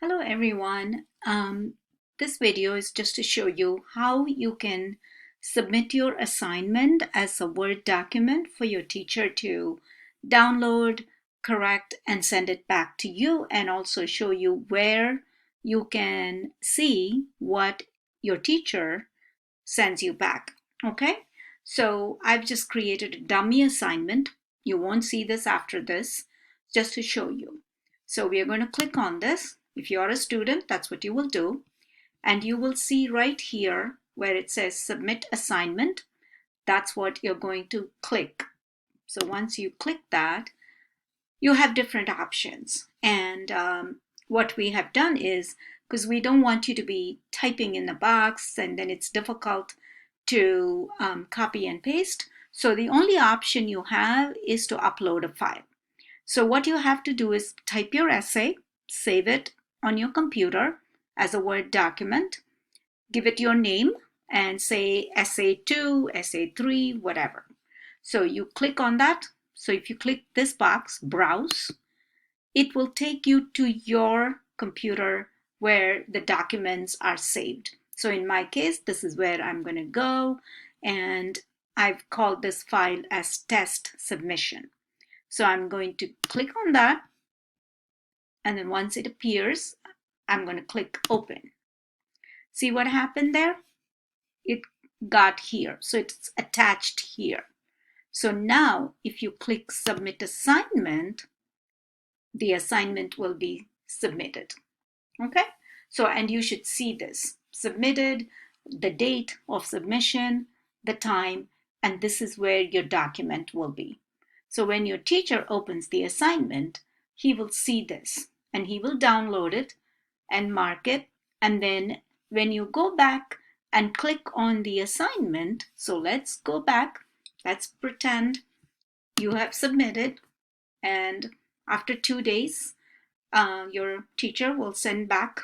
Hello everyone. This video is just to show you how you can submit your assignment as a Word document for your teacher to download, correct, and send it back to you, and also show you where you can see what your teacher sends you back. Okay, so I've just created a dummy assignment. You won't see this after this, just to show you. So we are going to click on this. If you are a student, that's what you will do. And you will see right here where it says submit assignment. That's what you're going to click. So once you click that, you have different options. And what we have done is, because we don't want you to be typing in the box and then it's difficult to copy and paste. So the only option you have is to upload a file. So what you have to do is type your essay, save it on your computer as a Word document, give it your name and say essay 2, essay 3, whatever. So you click on that. So if you click this box, browse, it will take you to your computer where the documents are saved. So in my case, this is where I'm going to go, and I've called this file as test submission. So I'm going to click on that, and then once it appears, I'm going to click open. See what happened there? It got here, so it's attached here. So now if you click submit assignment, the assignment will be submitted. Okay, so and you should see this submitted, the date of submission, the time, and this is where your document will be. So when your teacher opens the assignment, he will see this and he will download it and mark it. And then when you go back and click on the assignment, so let's go back, let's pretend you have submitted, and after 2 days, your teacher will send back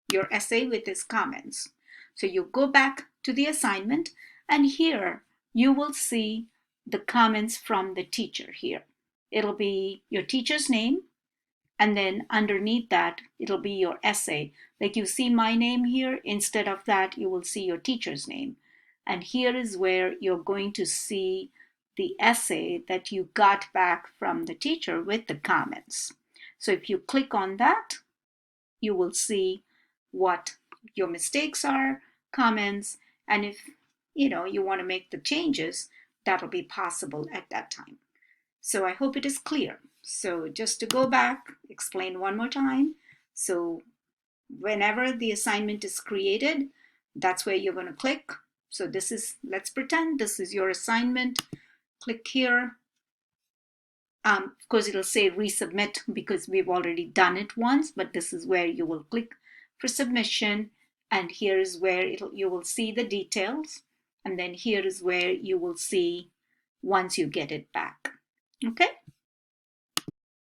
your essay with his comments. So you go back to the assignment, and here you will see the comments from the teacher here. It'll be your teacher's name, and then underneath that, it'll be your essay. Like you see my name here, instead of that, you will see your teacher's name. And here is where you're going to see the essay that you got back from the teacher with the comments. So if you click on that, you will see what your mistakes are, comments, and if you want to make the changes, that'll be possible at that time. So I hope it is clear. So just to go back, explain one more time. So whenever the assignment is created, that's where you're going to click. So this is, let's pretend this is your assignment. Click here. Of course, it'll say resubmit because we've already done it once, but this is where you will click for submission. And here is where you will see the details. And then here is where you will see once you get it back. Okay.